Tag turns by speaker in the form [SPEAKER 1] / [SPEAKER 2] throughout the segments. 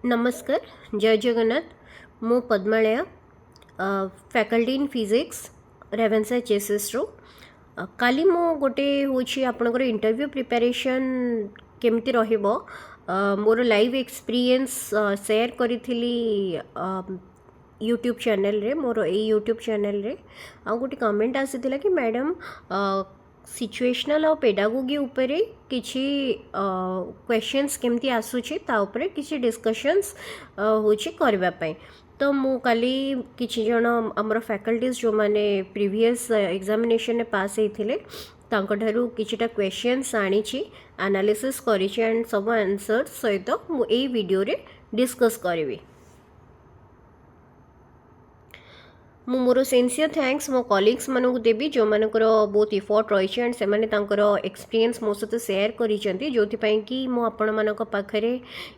[SPEAKER 1] नमस्कार जय जगन्नाथ मु Padmalaya faculty in physics Ravenshaw चेसेस रो काली मु गोटे होची आपनकर इंटरव्यू प्रिपरेशन केमती रहिबो मोर लाइव एक्सपीरियंस शेयर करिथिली यूट्यूब चैनल रे मोर ए यूट्यूब चैनल रे आ गोटे कमेंट आसीथिला कि मैडम सिचुएशनल और पेडागोगी उपरे किछि क्वेश्चंस केमती आसुछि ता उपरे किछि डिस्कशंस होछि करबा पई तो मु काली किछि जण हमर फैकल्टीज जो माने प्रीवियस एग्जामिनेशन ने पास हेथिले तांको ठारू किछिटा क्वेश्चंस आनिछि एनालिसिस करिछि एंड सब आंसर्स सहित मु ए वीडियो रे डिस्कस करबी। मु मोर सिंसियर थैंक्स मो कलीग्स मानक देवी जो मानकर बहुत इफर्ट रही एंड से माने तांकर एक्सपीरियंस मो सहित शेयर करिसेंती जोथि कि मु आपण मानक पाखरे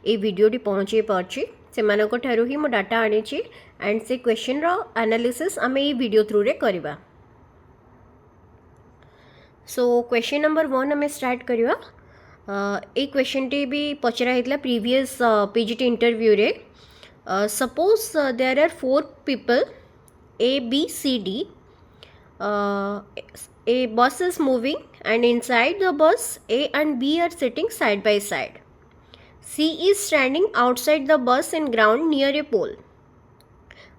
[SPEAKER 1] ए वीडियोटी पहुँचे पार्ची से मानक ठारू ही मो डाटा आनिछि एंड से क्वेश्चन रो एनालिसिस आमे ए वीडियो थ्रू रे करबा। सो क्वेश्चन नंबर 1 आमे स्टार्ट करबा। ए क्वेश्चन टी भी पचरा हेतला प्रीवियस पीजीटी इंटरव्यू रे। Suppose there are 4 people A, B, C, D. A bus is moving and inside the bus A and B are sitting side by side. C is standing outside the bus in ground near a pole.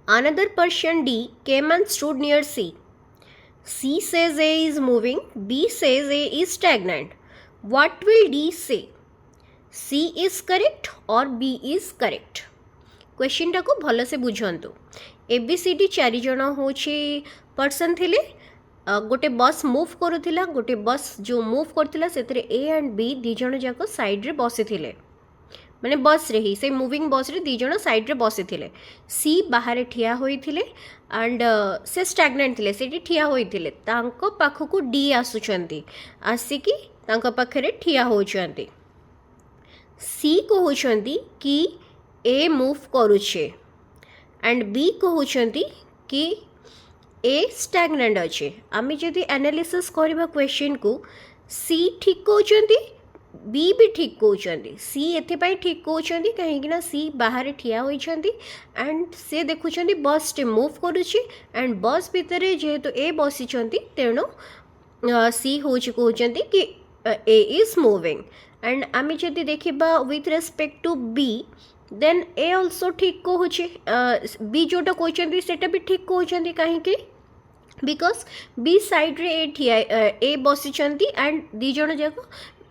[SPEAKER 1] Another person D came and stood near C. C says A is moving, B says A is stagnant. What will D say? C is correct or B is correct? Question टाको भल से बुझंतु। ABCD 4 जन होची person थिले गोटे बस move करूथिला गोटे बस जो मूव करथिला सेतरे ए एंड बी दी जन जाको साइड रे बसिथिले माने बस रे ही से मूविंग बस रे दी जन साइड रे बसिथिले। सी बाहर ठिया होइथिले एंड से स्टैग्नेंट थिले सेठी ठिया होइथिले तांको पाखकु डी आसुचंती आसिकी तांको पाखरे ठिया होचंती। सी कहउचंती कि ए मूव करुछे एंड बी कहउचंती कि ए स्टैग्नेंट अच्छे। आमे जदि एनालिसिस करबा क्वेश्चन को सी ठीक कहउचंती बी भी ठीक कहउचंती। सी एथे पई ठीक कहउचंती काहे कि ना सी बाहर ठिया होइचंती एंड से देखुचंती बस टे मूव करुछी एंड बस भितरे जेहेतु ए बसिचंती तेणु सी होची कहउचंती कि ए इज मूविंग एंड आमे जदि देखिबा with respect to B then A also ठीक कहूँ बी जोटा कहते सेटा भी ठीक कहते कहीं बिकॉज बी साइड रे ए ठिया ए बसिचंती एंड दी जन जाक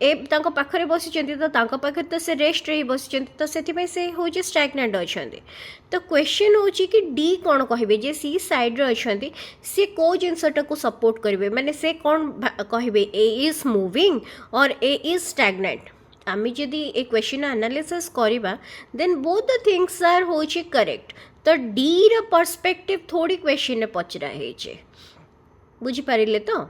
[SPEAKER 1] ए तांको पाखरे बसिचंती तो तांको पाखरे तो से रेस्ट रे बसिचंती तो सेति से होची स्टैग्नेंट अछंती। तो क्वेश्चन होची कि डी कोन कहबे जे सी साइड रे अछंती से को जिंसटा को सपोर्ट करबे माने से कोन कहबे ए इज मूविंग और ए इज स्टैग्नेंट। आमी जदि ए क्वेश्चन एनालिसिस करिबा then both the things are होची करेक्ट। तो डी र पर्सपेक्टिव थोड़ी क्वेश्चन ने पचरा हेचे बुझी पारिले तो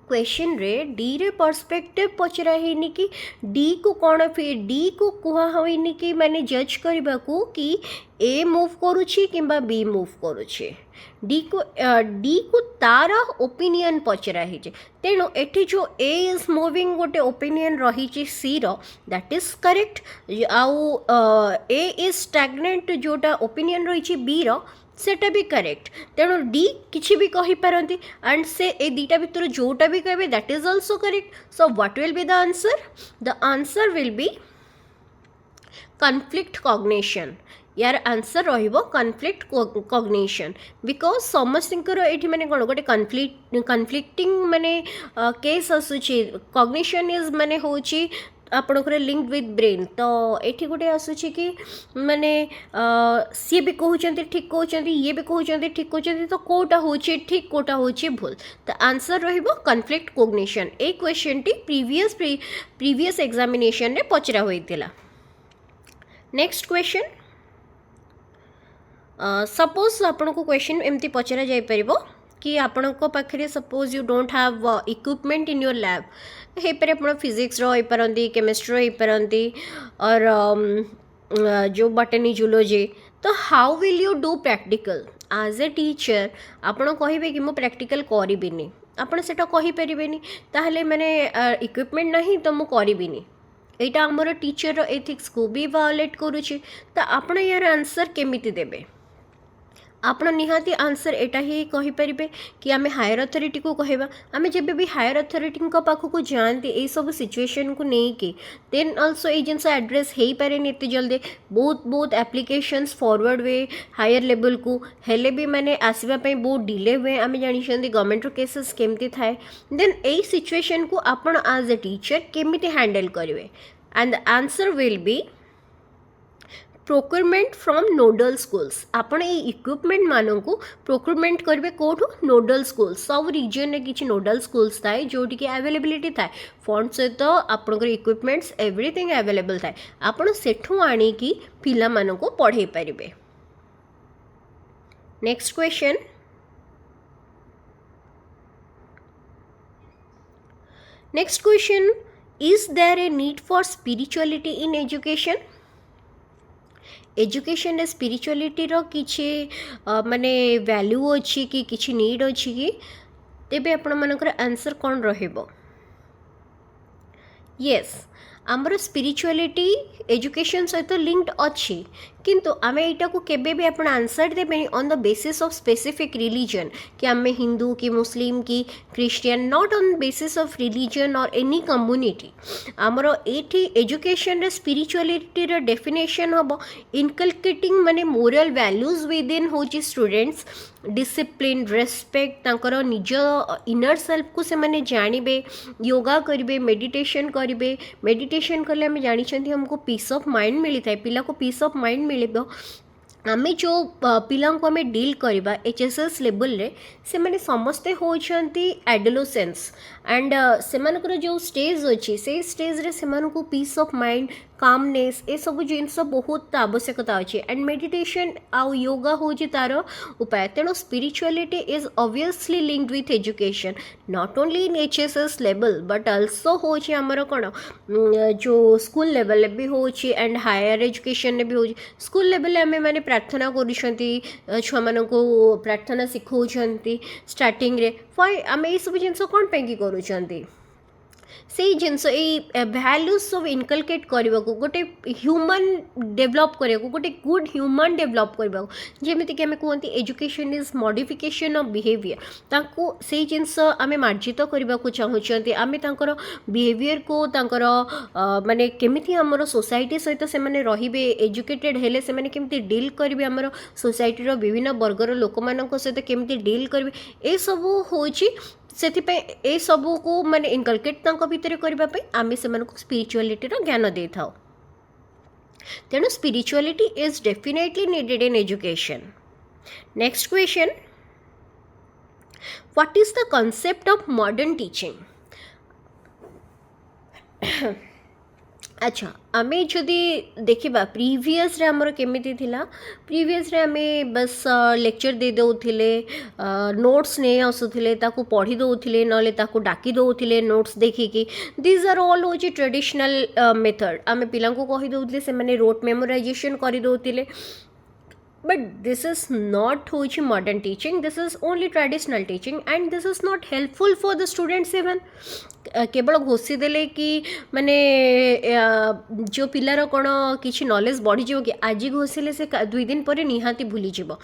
[SPEAKER 1] क्वेश्चन रे डी रे पर्सपेक्टिव पचरा हेनी कि डी को कौन फिर डी को कुहा होइनी कि माने जज करबा को कि ए मूव करूची किंबा बी मूव करूची डी को तारा ओपिनियन पचरा हेचे तेणु एठी जो ए इज मूविंग गोटे ओपिनियन रही सी रो दैट इज करेक्ट आउ ए इज स्टैग्नेंट जोटा ओपिनियन रही बी रो सेटा भी करेक्ट तेणु डी किछि भी कहि पारंती एंड से ए दीटा भितर जोटा भी कहबे that is also correct. So what will be the answer will be conflict cognition. यार आंसर रहिबो कॉन्फ्लिक्ट कॉग्निशन बिकॉज समस्तिंकर एठी माने कोन गोटे कॉन्फ्लिक्टिंग माने केस आसुची कॉग्निशन इज माने होची आपणकर लिंक्ड विथ ब्रेन तो एठी गोटे आसुची कि माने सी भी कहउचंती ठीक कहउचंती ये भी कहउचंती ठीक कहउचंती तो कोटा होची ठीक कोटा होची भूल। तो आंसर रहिबो कॉन्फ्लिक्ट कॉग्निशन। ए क्वेश्चन टी प्रीवियस एग्जामिनेशन ने पचरा होइतिला। नेक्स्ट क्वेश्चन सपोज आपन को क्वेश्चन एमती पचरा जाय परिबो कि आपण को पाखरे suppose you don't have equipment in your lab हे पर आपण फिजिक्स रो पारंती केमिस्ट्री रो पारंती और जो बॉटनी जूलॉजी तो how will you do practical as a teacher आपण कहबे कि मो प्रैक्टिकल करिबिनी आपण सेटा कहि परिबेनी ताहले माने इक्विपमेंट नहीं तो मु करिबिनी एटा आमर टीचर एथिक्स को भी वायोलेट करुछि तो आपण यार आंसर केमिति देबे आपण निहाती आंसर एटा ही कहि परिबे कि आमे हायर अथॉरिटी को कहबा आमे जेबे भी हायर अथॉरिटी को पाखो को जानती ए सब सिचुएशन को नहीं कि देन आल्सो ए जिनस एड्रेस हेई पारे नेते जल्दी बहुत बहुत एप्लिकेशंस फॉरवर्ड वे हायर लेवल को हेले भी माने आसीबा पई बहुत डिले हुए आमे जानि छंदी गवर्नमेंट रो केसेस केमती थाए देन ए सिचुएशन को आपण एज अ टीचर केमिति हैंडल करिवे and the answer will be procurement from nodal schools आपण ये इक्विपमेंट मानू प्रोक्योरमेंट करेंगे कौटू नोडल स्कूल्स सब रिजन में किसी नोडल स्कूल्स थाए जोटी की अवेलेबिलिटी थाए फंड सहित आपंकर इक्विपमेंट्स एवरीथिंग अवेलेबल थाए आपण सेठू आनिकी पिला मानू पढ़े पारे। Next question is there a need for spirituality in education education रे स्पिरिचुअलिटी रो किछि माने वैल्यू अछि कि किछि नीड अछि कि तेबे आपण मानकर आंसर कोन रहइबो यस आमर स्पिरिचुअलिटी एजुकेशन सहित लिंक्ड अच्छी किंतु आमे एटा को केबे भी आपण आंसर देबेनी on the basis of specific religion कि आमे हिंदू कि मुस्लिम कि Christian not on basis of religion और एनी कम्युनिटी आमर एठी एजुकेशन रे स्पिरिचुअलिटी रे डेफिनेशन हबो इनकलकेटिंग माने मोरल वैल्यूज विद इन होची स्टूडेंट्स डिसिप्लिन रेस्पेक्ट तांकर निज इनर सेल्फ को से माने जानिबे योगा करिवे मेडिटेशन करिवे मेडिटेशन कले आमे जानि छथि हमको पीस ऑफ माइंड मिली थाए पिला को पीस ऑफ माइंड मिलिबो आमे जो पिला को आमे डील करबा एचएसएस लेवल रे से माने समस्ते होचंती एडोलेसेंस एंड से मानकर जो स्टेज अछि से स्टेज रे से मानको पीस ऑफ माइंड कामनेस ए सब जिनस बहुत आवश्यकता अच्छे एंड मेडिटेशन आउ योगा होची तार उपाय तेणु spirituality is obviously linked with education not only in HSS level but also होची हमर कोन जो स्कूल लेवल भी होची एंड हायर एजुकेशन भी होची स्कूल लेवल आमे माने प्रार्थना करूछंती छुआ मानको प्रार्थना सिखौछंती स्टार्टिंग रे फाइ आमे ई सब जिनस कोन पे की करूछंती से जिनस वैल्यूज सब इनकलकेट करने को गोटे ह्यूमन डेवलप करने को गोटे गुड ह्यूमन डेवलप करने को जमीती कि आम कहते education is modification of behaviour ताको से जिनस आम मार्जित करने को चाहते आम तर बिहेवियर को तांकर माने केमिति हमर सोसाइटी सहित से माने रहिबे एजुकेटेड हेले से माने केमिति डील करिवे हमर सोसाइटी रो विभिन्न वर्गर लोक मानक सहित केमिति डील करिवे ए सब होची से ए सबू को माने इनकलकेट तांको भितर करबा पे आमे से मानको स्पिरिचुअलिटी रो ज्ञान दे थाओ तेणु spirituality is definitely needed in education. Next question what is the concept of modern teaching अच्छा आमे जदि देखिबा प्रीवियस रे हमर केमिति थिला प्रीवियस रे आमे बस लेक्चर दे दउथिले नोट्स ने आसुथिले ताको पढ़ी दउथिले नले ताको डाकी दउथिले नोट्स देखिकी दिस आर ऑल होची ट्रेडिशनल मेथड आमे पिला को कहि दउथिले से माने रोट मेमोराइजेशन करि दउथिले but this is not होची modern teaching this is only traditional teaching and this is not helpful for the students even केवल घोषी देले कि माने जो पिलार कौन किसी नॉलेज बढ़ी जाओ कि आज घोषिले से 2 दिन पर निहाती भूली जीवो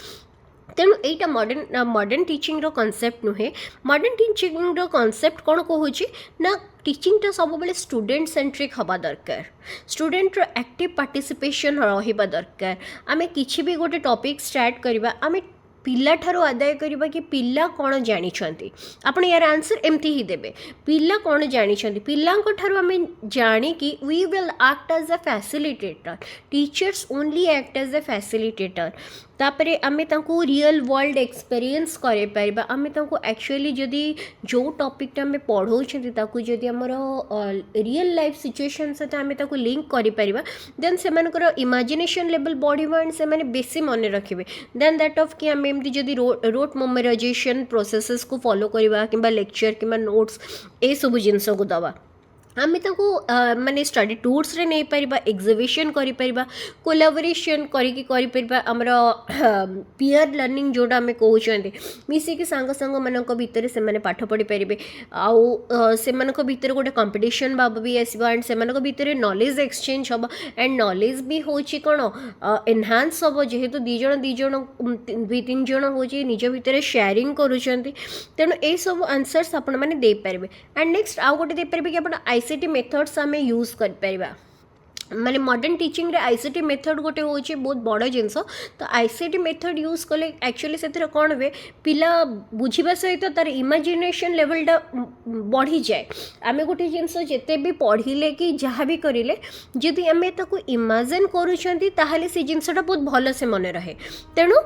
[SPEAKER 1] तेणु यहीटा मॉडर्न टीचिंग रो कॉन्सेप्ट नुहे मॉडर्न टीचिंग रो कॉन्सेप्ट कौन कहूँ ना टीचिंगटा सब बेले स्टूडेंट सेंट्रिक हवा दरकार स्टूडेंट रो एक्टिव पार्टिसिपेशन रहिबा दरकार आमे किछि भी गोटे टॉपिक स्टार्ट करबा आमे पिला ठारो आदाय करबा कि पिला कौन जानी आपण यार आंसर एमती ही देबे पिला कौन जानी पिला ठारो आमे जानी कि we will act as a facilitator teachers only act as a facilitator तापरे आमे तांको रियल वर्ल्ड एक्सपीरियंस करे परबा आमे तांको एक्चुअली जदी जो टॉपिक ता आमे पढ़ौ छथि ताको जदी हमर रियल लाइफ सिचुएशन से आमे ताको लिंक करि परबा देन से मानकर इमेजिनेशन लेवल बॉडी एंड से माने बेसी मन रखिबे देन दैट ऑफ कि आमे एमती जदी रोट मेमोराइजेशन प्रोसेसेस को फॉलो करबा किबा लेक्चर किबा नोट्स ए सब जिंस को दबा आम माने स्टडी टूर्स रे नहीं पारिबा एग्जिबिशन करि परिबा कोलाबोरेशन करिकी आमर पीयर लर्निंग जोटा आम कहते मिसिकी सांग सांग मान भितर से माने पाठ पढ़ी पारे आउ से भितर गोटे कंपटीशन भाव भी आसो एंड से भितर नॉलेज एक्सचेंज हम एंड नॉलेज भी होची कौन एनहांस हम जेहेतु दीज दुई तीन जन हो निज भितर शेयरिंग करुँच तेणु ये सब आंसर्स आपण मैंने दे पारे एंड नेक्स्ट आउ गोटे दे पारे कि आप आईसीटी मेथड्स आम यूज कर पारिबा माने मॉडर्न टीचिंग रे आईसीटी मेथड गोटे होची बहुत बड़ जिनस तो आईसीटी मेथड यूज कले एक्चुअली से कौन हुए पिला बुझिबा सहित तार इमेजिनेशन लेवलटा बढ़ी जाए आम गोटे जिनस जिते भी पढ़िले कि जहाँ भी करें जदि आम ताको इमेजिन करूछंती ताहले से जिनसटा बहुत भल से मन रहे तेणु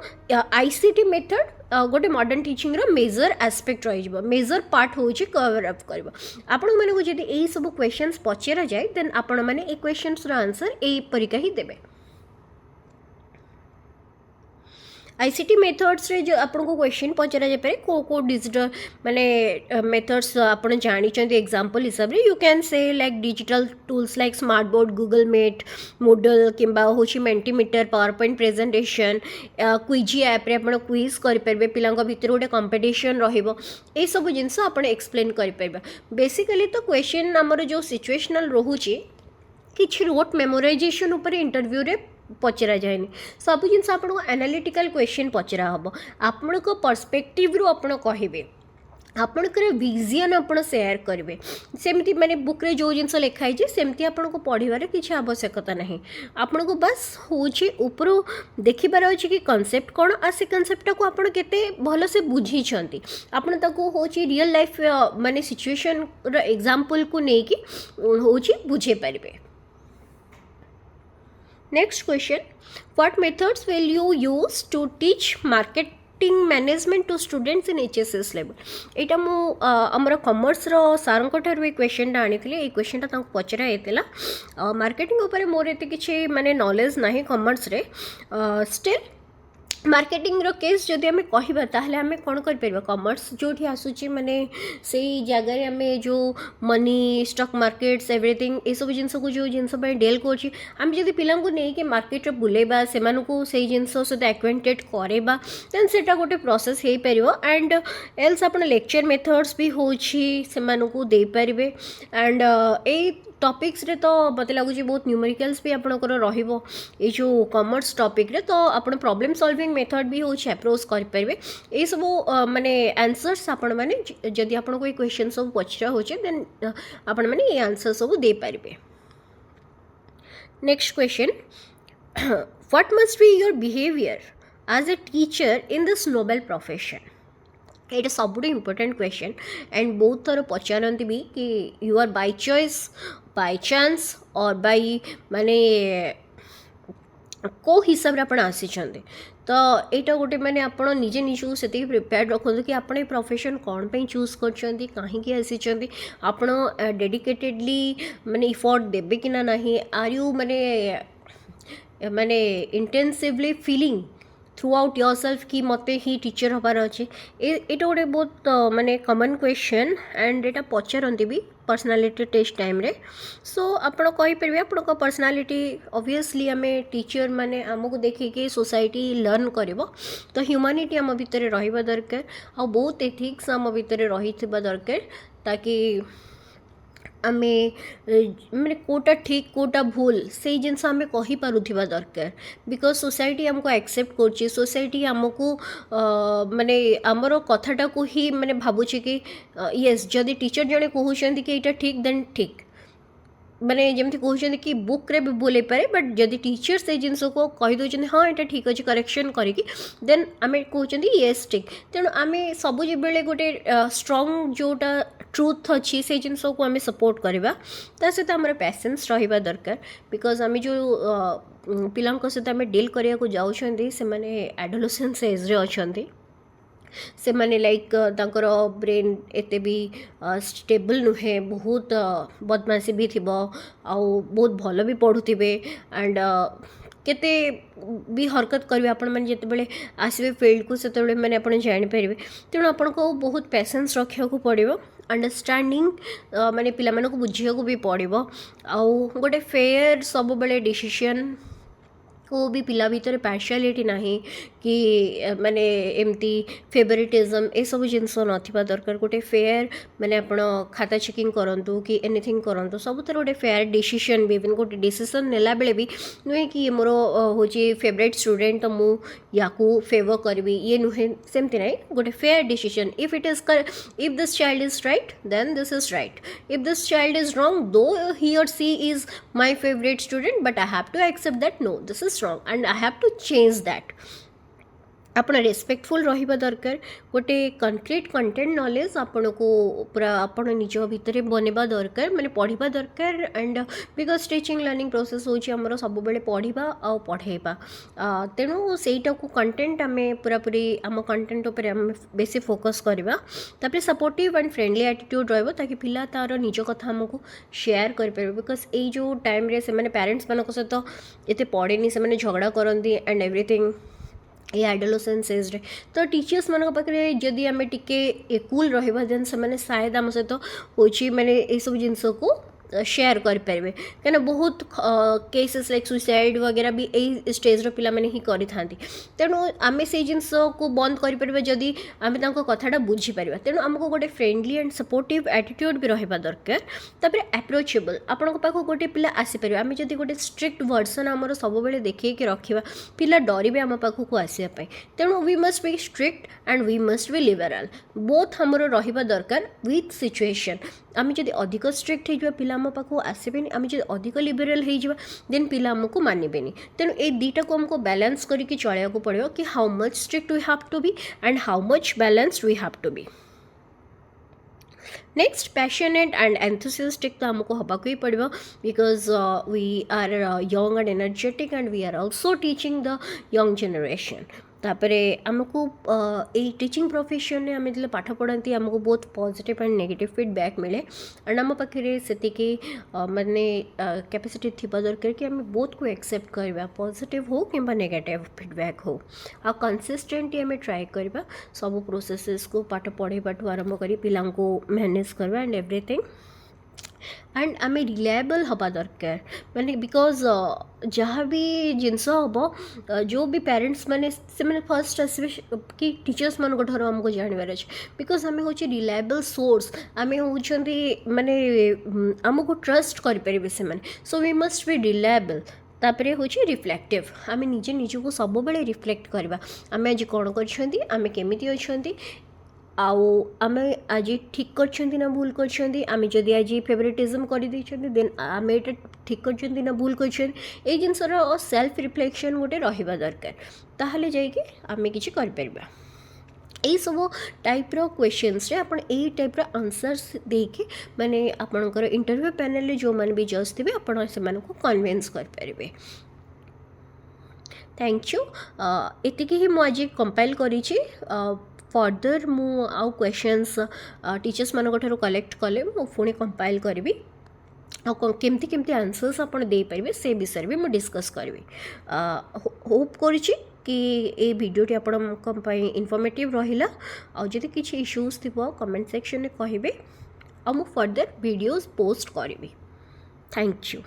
[SPEAKER 1] आईसीटी मेथड गोटे मॉडर्न टीचिंग रो मेजर एस्पेक्ट रही मेजर पार्ट होची कवर अप करबो आपण माने को जदि एई सब क्वेश्चंस पचरा जाए देन आपण माने ए क्वेश्चंस रो आंसर एई परिका ही देबे आईसीटी मेथड्स रे जो आपन को क्वेश्चन पचरा जाय पारे को डिजिटल माने मेथड्स आपन जानि चंती एग्जांपल हिसाब रे you can say like digital tools like smart board Google Meet Moodle किंबा होची Mentimeter PowerPoint presentation Quizizz app रे आपन क्विज करि परबे पिलांग भितर गोटे कंपटीशन रहिबो ए सब जिंस आपन एक्सप्लेन करि परबे बेसिकली तो क्वेश्चन हमर जो सिचुएशनल रहुची किछि रोट मेमोराइजेशन ऊपर इंटरव्यू रे पचरा जाए सब जिन आपको एनालिटिकल क्वेश्चन पचरा हम आपण पर्सपेक्टिव रू आप कहे आपणकर विजन आप सेयार करेंगे सेमती माने बुक रे जो जिनस लिखाई सेमती आपन को पढ़ार किसी आवश्यकता नहीं आपन को बस हूँ ऊपर देखिबार अच्छे कि कनसेप्ट कौन आ से कनसेप्टा को आप भल से बुझी आपन ताको हूँ रियल लाइफ माने सिचुएशन एग्जांपल को लेकिन हूँ बुझे पारे next question what methods will you use to teach marketing management to students in HSS level यहाँ मुझे आमर कॉमर्स सार क्वेश्चन आनी ये क्वेश्चन पचरा होता मार्केटिंग उपर मोर एत कि माने नॉलेज ना कॉमर्स रे स्टिल मार्केटिंग रो केस जदि आम कहबा ताहले आम कौन कर कॉमर्स जो आसूची माने से जगह आम जो मनी स्टॉक मार्केट्स एवरीथिंग ये सब जिनस को जो जिनस डील कर आम जब पिला नहीं मार्केट बुलेबा से जिनस सहित एक्वेंटेड करेबा देन सेटा गोटे प्रोसेस हो पार एंड एल्स आप लेक्चर मेथड्स भी हो दे पारे एंड ए टॉपिक्स रे तो मत लगुच बहुत न्यूमेरिकल्स भी आपंकर रो जो कॉमर्स टॉपिक रे तो आप प्रॉब्लम सॉल्विंग मेथड भी होची अप्रोच करेंगे ये सब माने आंसर्स आपण माने जदि आपन को क्वेश्चन सब पचरा होचे देन आपण माने ये आंसर सब दे पारिबे next question what must be your behaviour as a teacher in this noble profession ये सब इम्पोर्टेंट क्वेश्चन एंड बहुत थर पचारती भी कि you are by choice by chance और बाय माने को हिसाब से आसी तो यहाँ गोटे मैंने आप निजे निजक से प्रिपेयर रखु कि आप प्रोफेशन कौन पे चूज कर कहीं आसी आप डेडिकेटेडली माने इफोर्ट देबे कि ना आर यू माने माने intensively feeling through out your self कि मत ही टीचर हबार अच्छे ये गोटे बहुत माने कॉमन क्वेश्चन एंड यहाँ पचारती भी पर्सनालिटी टेस्ट टाइम रे सो आपड़ कहींपर आप पर्सनालिटी ऑब्वियसली आम टीचर माने आमको देखिए सोसाइटी लर्न कर तो ह्यूमानिटी आम भितर रहा दरकार आ बहुत एथिक्स आम भितर रही दरकार ताकि आमे माने कोटा ठीक कोटा भूल से जिनस आम कहीपरुवा दरकार बिकज सोसाइटी आमको एक्सेप्ट कर सोसाइटी आमको माने आमर कथाटा को ही माने भावुचे कि यस जदि टीचर जड़े कहते कि यहाँ ठीक देन ठीक माने जमती कहते कि बुक रे भी बोले पारे बट जदि टीचर से जिनस को कहीदे हाँ यहाँ ठीक अच्छे करेक्शन करी देन आम कहते येस ठीक तेणु आम सब बेले गोटे स्ट्रंग जोटा ट्रुथ अच्छी से जिनस को आम सपोर्ट करवा सहित आम पेसेंस रहा दरकार बिकज आम जो पिला सहित आम डील करने जाऊँ से एडोलेसेंस एज रे अच्छा से माने लाइक तांकर ब्रेन एते भी स्टेबल नुहे बहुत बदमाशी भी थी आउ बहुत भल भी पढ़ुवे एंड केते भी हरकत करेंगे आपण मैंने जिते आसवे फील्ड को से मैंने आप जापर तेणु आपन को बहुत पेसेंस रखा पड़ो अंडरस्टैंडिंग माने पिला मानक बुझिया को भी पड़ो आउ गोटे फेयर सब बेले डिसीजन को भी पिला भीतर पार्शियालिटी नहीं कि माने एमती फेवरेटिज्म ए सब जिनस नथिबा दरकार गोटे फेयर माने आपण खाता चेकिंग करंतु कि एनीथिंग करंतु सब तर गोटे फेयर डिसीजन भी इवन गोटे डिसीजन नेला बेले भी नुहे कि मोर होची फेवरेट स्टूडेंट तो मु याकू फेवर करबी ये नुहे सेमती नहीं गोटे fair decision if it is if this child is right then this is right if this child is wrong though he or she is my favorite student but I have to accept that no this is wrong and I have to change that आपण respectful रहिबा दरकार गोटे concrete content knowledge आपण को पूरा आपण निज भितर बनेबा दरकार माने पढ़िबा दरकार and because teaching learning process होची हमर सब बेले पढ़िबा आ पढ़ेबा तेणु सेटा को कंटेंट आमे पूरा पूरी आम कंटेंट ऊपर आम बेसी फोकस करबा तापर सपोर्टिव एंड फ्रेंडली एटीट्यूड रहबो ताकि पिला तार निज कथा हमको शेयर कर परबे बिकॉज ए जो टाइम रे से माने पेरेंट्स मानको सहित एते पढ़ेनी से माने झगड़ा करंदी एंड एवरीथिंग ये एडोलेसेंस एज रे तो टीचर्स मान पाखे जदि आम टे कूल रहा देन से शायद आम सहित होची माने ये सब जिनस को शेयर करें कहीं बहुत केसेस लाइक सुसाइड वगैरह भी यही स्टेज पिला माने ही करि थांती तेणु आम से जिनस को बंद कर जदि आम कथाटा बुझीपर तेणु आमको गोटे फ्रेंडली एंड सपोर्टिव एटीट्यूड भी रहा दरकार तापर एप्रोचेबल आपण पाख गोटे पिला आसीपर आम जदि गोटे स्ट्रिक्ट वर्जन आमर सब बेले देखिए रखा पिला डरबे आम पाखक आसवाई तेणु we must be strict and we must be liberal both आमर रहा दरकार विथ सिचुएशन आम जदि अधिक स्ट्रिक्ट हो पिला आम पाखक आसबेनि आम जब अधिक लिबराल हो देन पिला आमको मानबेनि तेणु ये दुईटा को आमको बैलेंस करके चलने को पड़ो कि how much strict we have to be and how much balanced we have to be next passionate and enthusiastic तो हमको हवा को ही पड़ो because we are young and energetic and we are also teaching the young generation तापरे आमको ये teaching profession में आम जो पाठ पढ़ाती आमको बहुत पॉजिटिव एंड नेगेटिव फीडबैक मिले एंड आम पाखे से माने कैपेसिटी थिबा दरकार कि आम बहुत को एक्सेप्ट करवा पॉजिटिव हो कि नेगेटिव फीडबैक हो आ कंसिस्टेंटली आम ट्राई करवा सब प्रोसेसेस को पाठ पढ़ाई आरंभ कर पिला को मैनेज करवा एंड एवरीथिंग एंड आम रिलायबल हवा दरकार माने बिकॉज जहाँ भी जिनस हम जो भी पेरेंट्स माने से माने फर्स्ट आसबे कि टीचर्स मान ठार आमको जानवर अच्छे बिकॉज आम हूँ रिलायबल सोर्स आम होती माने आमको ट्रस्ट करें से so we must be reliable तापर हूँ रिफ्लेक्टिव आम निजे निजको सब बेले रिफ्लेक्ट करवा आम आज कौन कर केमी अच्छा आउ आम आज ठीक कर भूल कर जदि आज फेवरेटिज्म कर देन आम ये ठीक कर भूल कर जिनसर सेल्फ रिफ्लेक्शन गोटे रहा दरकार ताहले जाइए आम कि यही सब टाइप क्वेश्चंस रे आपण यही टाइप आंसर्स देके माने आपणकर इंटरव्यू पैनल जो मैंने भी जज थे आपण से कन्विन्स कर थैंक यू एतिकी ही मुझे कंपाइल करी फर्दर मु आउ क्वेश्चंस टीचर्स मान ठार कलेक्ट कले मु पुणी कंपाइल करी केमती केमती आंसर्स आप दे पारे से विषय भी मुझे डिस्कस करी होप करी कि ये वीडियोटी आपण इनफॉर्मेटिव रहिला आ जदि किसी इश्यूज थी कमेंट सेक्शन में कहे आ मु फर्दर वीडियोस पोस्ट करी थैंक यू।